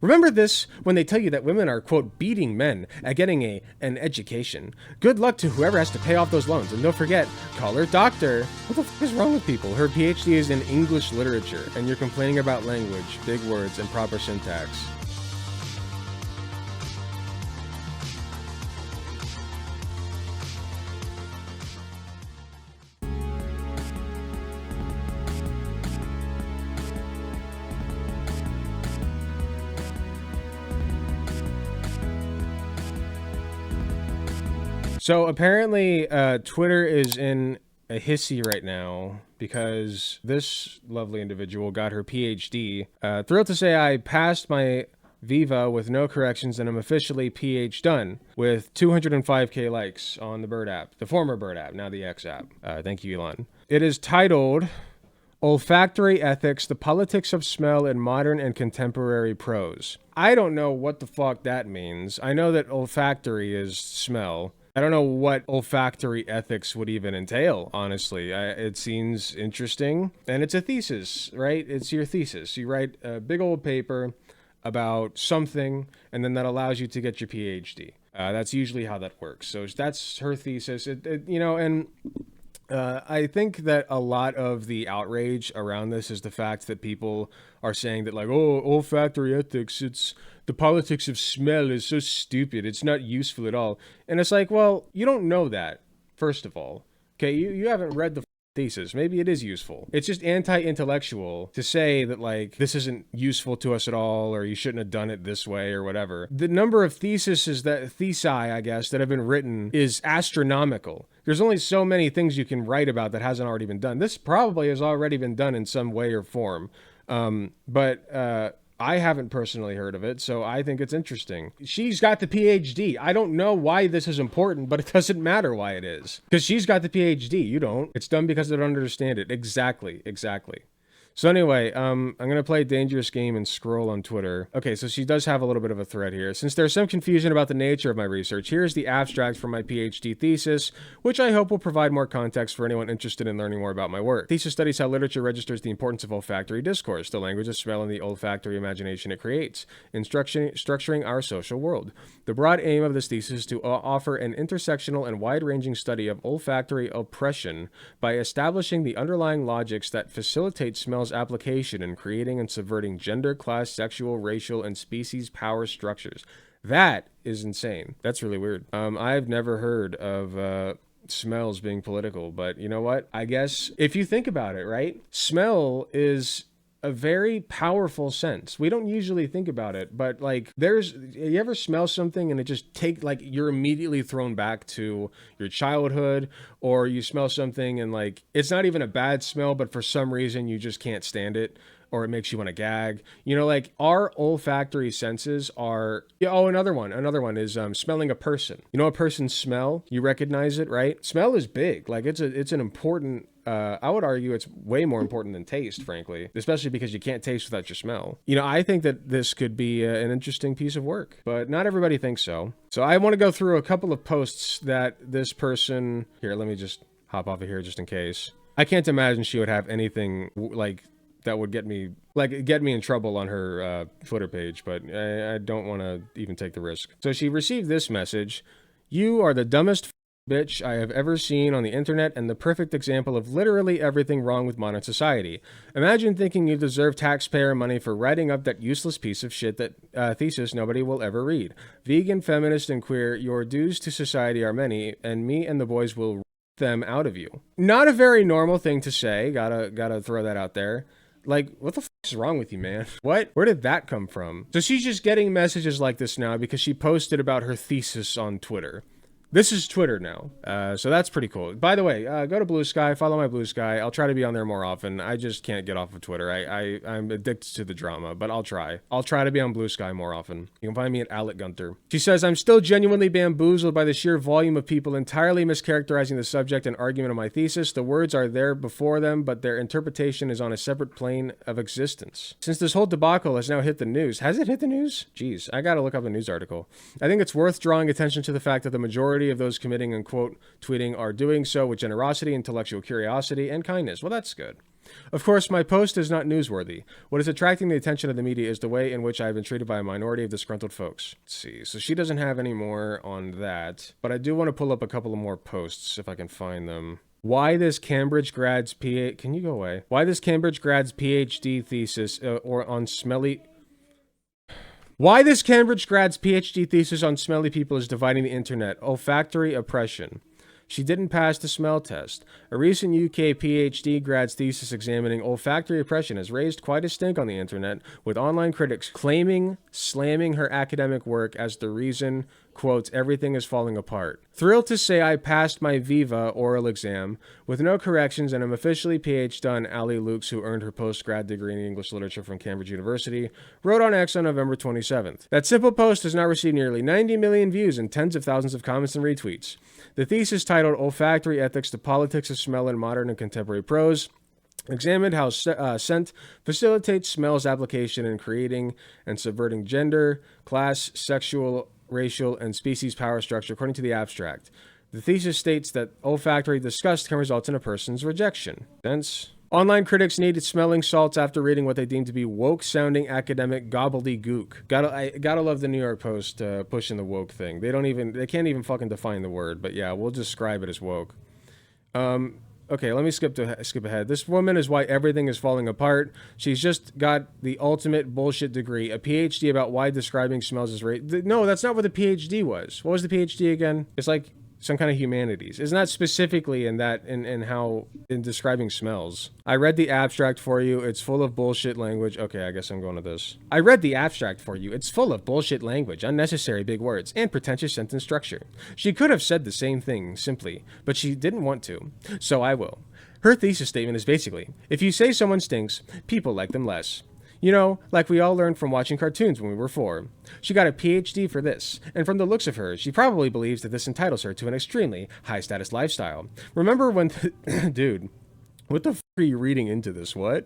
Remember this when they tell you that women are, quote, beating men at getting an education. Good luck to whoever has to pay off those loans. And don't forget, call her doctor. What the fuck is wrong with people? Her PhD is in English literature, and you're complaining about language, big words, and proper syntax. So apparently, Twitter is in a hissy right now because this lovely individual got her PhD. Thrilled to say I passed my Viva with no corrections and I'm officially PH done with 205k likes on the Bird app, the former Bird app, now the X app. Thank you, Elon. It is titled Olfactory Ethics, the Politics of Smell in Modern and Contemporary Prose. I don't know what the fuck that means. I know that olfactory is smell. I don't know what olfactory ethics would even entail, honestly. It seems interesting. And it's a thesis, right? It's your thesis. You write a big old paper about something, and then that allows you to get your PhD. That's usually how that works. So that's her thesis. I think that a lot of the outrage around this is the fact that people are saying that, like, oh, olfactory ethics, it's the politics of smell is so stupid. It's not useful at all. And it's like, well, you don't know that, first of all. Okay, you haven't read the thesis. Maybe it is useful. It's just anti-intellectual to say that, like, this isn't useful to us at all, or you shouldn't have done it this way or whatever. The number of thesi, I guess, that have been written is astronomical. There's only so many things you can write about that hasn't already been done. This probably has already been done in some way or form. But I haven't personally heard of it, so I think it's interesting. She's got the PhD. I don't know why this is important, but it doesn't matter why it is. Because she's got the PhD. You don't. It's done because they don't understand it. Exactly. So anyway, I'm going to play a dangerous game and scroll on Twitter. Okay, so she does have a little bit of a thread here. Since there's some confusion about the nature of my research, here's the abstract from my PhD thesis, which I hope will provide more context for anyone interested in learning more about my work. Thesis studies how literature registers the importance of olfactory discourse, the language of smell and the olfactory imagination it creates, in structuring our social world. The broad aim of this thesis is to offer an intersectional and wide-ranging study of olfactory oppression by establishing the underlying logics that facilitate smell's application in creating and subverting gender, class, sexual, racial, and species power structures. That is insane. That's really weird. I've never heard of smells being political, but you know what? I guess if you think about it, right? Smell is a very powerful sense. We don't usually think about it, but like you ever smell something and it just you're immediately thrown back to your childhood, or you smell something and like, it's not even a bad smell, but for some reason you just can't stand it, or it makes you want to gag. You know, like our olfactory senses are, another one is smelling a person. You know, a person's smell, you recognize it, right? Smell is big. Like it's an important, I would argue it's way more important than taste, frankly, especially because you can't taste without your smell. You know, I think that this could be an interesting piece of work, but not everybody thinks so. So I want to go through a couple of posts that this person, here, let me just hop off of here just in case. I can't imagine she would have anything like that would get me in trouble on her Twitter page, but I don't want to even take the risk. So she received this message: "You are the dumbest bitch I have ever seen on the internet and the perfect example of literally everything wrong with modern society. Imagine thinking you deserve taxpayer money for writing up that useless piece of shit that thesis nobody will ever read. Vegan, feminist, and queer, your dues to society are many, and me and the boys will rip them out of you." Not a very normal thing to say. Gotta throw that out there. Like, what the fuck is wrong with you, man? What? Where did that come from? So she's just getting messages like this now because she posted about her thesis on Twitter. This is Twitter now, so that's pretty cool. By the way, go to Blue Sky, follow my Blue Sky. I'll try to be on there more often. I just can't get off of Twitter. I'm addicted to the drama, but I'll try. I'll try to be on Blue Sky more often. You can find me at Alec Gunter. She says, "I'm still genuinely bamboozled by the sheer volume of people entirely mischaracterizing the subject and argument of my thesis. The words are there before them, but their interpretation is on a separate plane of existence. Since this whole debacle has now hit the news," has it hit the news? Jeez, I gotta look up a news article. "I think it's worth drawing attention to the fact that the majority of those committing and quote tweeting are doing so with generosity, intellectual curiosity, and kindness." Well, that's good. Of course, my post is not newsworthy. What is attracting the attention of the media is the way in which I have been treated by a minority of disgruntled folks. Let's see. So she doesn't have any more on that, but I do want to pull up a couple of more posts if I can find them. Why this Cambridge grad's Can you go away? Why this Cambridge grad's PhD thesis or on smelly... Why this Cambridge grad's PhD thesis on smelly people is dividing the internet. Olfactory oppression. She didn't pass the smell test. A recent UK PhD grad's thesis examining olfactory oppression has raised quite a stink on the internet, with online critics slamming her academic work as the reason, quote, everything is falling apart. Thrilled to say I passed my Viva oral exam with no corrections and am officially PhD on Alec, who earned her post-grad degree in English literature from Cambridge University, wrote on X on November 27th. That simple post has now received nearly 90 million views and tens of thousands of comments and retweets. The thesis, titled Olfactory Ethics, the Politics of Smell in Modern and Contemporary Prose, examined how scent facilitates smell's application in creating and subverting gender, class, sexual, racial, and species power structure according to the abstract. The thesis states that olfactory disgust can result in a person's rejection. Hence, online critics needed smelling salts after reading what they deemed to be woke-sounding academic gobbledygook. Gotta love the New York Post pushing the woke thing. They can't even fucking define the word, but yeah, we'll describe it as woke. Okay, let me skip ahead. This woman is why everything is falling apart. She's just got the ultimate bullshit degree, a PhD about why describing smells is no, that's not what the PhD was. What was the PhD again? It's like some kind of humanities. Isn't that specifically in describing smells? I read the abstract for you. It's full of bullshit language. Okay, I guess I'm going to this. I read the abstract for you. It's full of bullshit language, unnecessary big words, and pretentious sentence structure. She could have said the same thing simply, but she didn't want to. So I will. Her thesis statement is basically, if you say someone stinks, people like them less. You know, like we all learned from watching cartoons when we were 4. She got a PhD for this, and from the looks of her, she probably believes that this entitles her to an extremely high-status lifestyle. Remember when... Dude, what the f*** are you reading into this? What?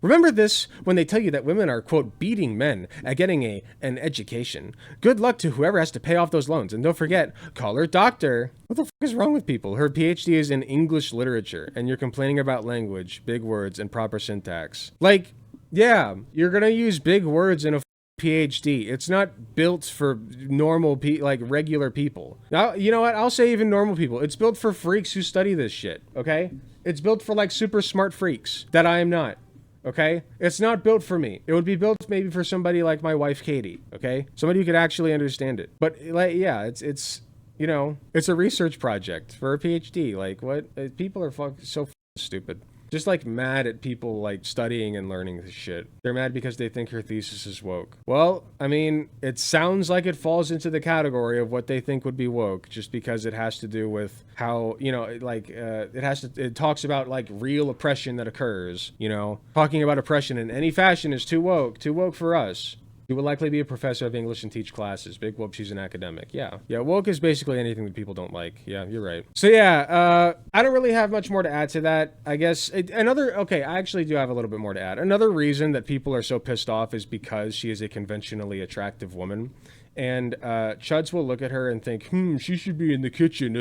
Remember this when they tell you that women are, quote, beating men at getting an education. Good luck to whoever has to pay off those loans, and don't forget, call her doctor. What the f*** is wrong with people? Her PhD is in English literature, and you're complaining about language, big words, and proper syntax. Like... yeah, you're gonna use big words in a PhD. It's not built for normal regular people. Now, you know what? I'll say even normal people. It's built for freaks who study this shit, okay? It's built for like super smart freaks that I am not, okay? It's not built for me. It would be built maybe for somebody like my wife, Katie, okay? Somebody who could actually understand it. But like, yeah, it's you know, it's a research project for a PhD. Like, what? People are so stupid. Just like mad at people like studying and learning this shit. They're mad because they think her thesis is woke. Well, I mean, it sounds like it falls into the category of what they think would be woke, just because it has to do with how, you know, it talks about like real oppression that occurs, you know. Talking about oppression in any fashion is too woke for us. She will likely be a professor of English and teach classes. Big whoop, she's an academic. Yeah, woke is basically anything that people don't like. Yeah, you're right. So yeah, I don't really have much more to add to that. I guess okay, I actually do have a little bit more to add. Another reason that people are so pissed off is because she is a conventionally attractive woman. And chuds will look at her and think, she should be in the kitchen.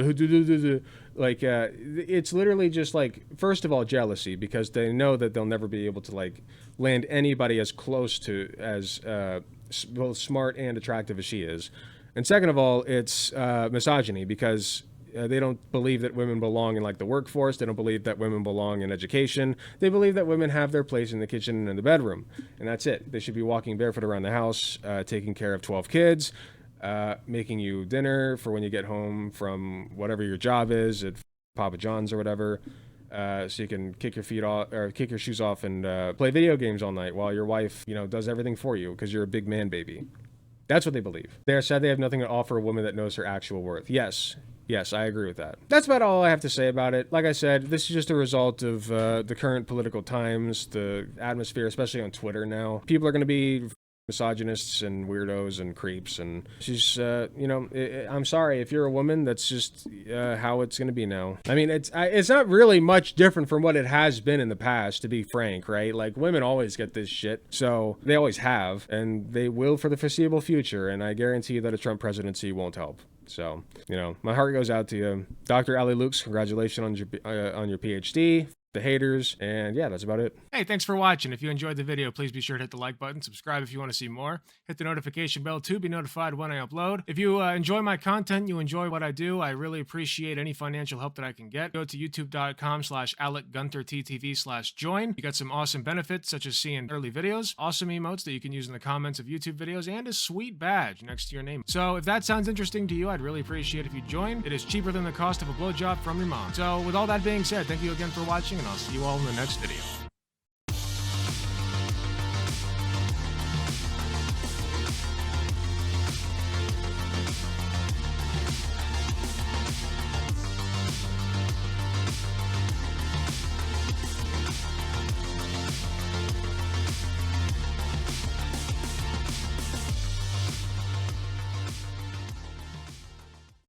Like, it's literally just like, first of all, jealousy, because they know that they'll never be able to like land anybody as close to as both smart and attractive as she is. And second of all, it's misogyny, because they don't believe that women belong in like the workforce. They don't believe that women belong in education. They believe that women have their place in the kitchen and in the bedroom, and that's it. They should be walking barefoot around the house, taking care of 12 kids, making you dinner for when you get home from whatever your job is at Papa John's or whatever, so you can kick your feet off or kick your shoes off and play video games all night while your wife, you know, does everything for you because you're a big man baby. That's what they believe. They're sad they have nothing to offer a woman that knows her actual worth. Yes, I agree with that. That's about all I have to say about it. Like I said, this is just a result of the current political times, the atmosphere, especially on Twitter now. People are going to be misogynists and weirdos and creeps, and she's, you know, I'm sorry, if you're a woman, that's just how it's going to be now. I mean, it's not really much different from what it has been in the past, to be frank, right? Like, women always get this shit, so they always have, and they will for the foreseeable future, and I guarantee that a Trump presidency won't help. So, you know, my heart goes out to you. Dr. Ali Lukes, congratulations on your PhD. the haters, and yeah, that's about it. Hey, thanks for watching. If you enjoyed the video, please be sure to hit the like button, subscribe if you want to see more, hit the notification bell to be notified when I upload. If you enjoy my content, you enjoy what I do, I really appreciate any financial help that I can get. Go to youtube.com/AlecGunterTTV/join. You got some awesome benefits, such as seeing early videos, awesome emotes that you can use in the comments of YouTube videos, and a sweet badge next to your name. So if that sounds interesting to you, I'd really appreciate if you join. It is cheaper than the cost of a blowjob from your mom. So with all that being said, thank you again for watching, and I'll see you all in the next video.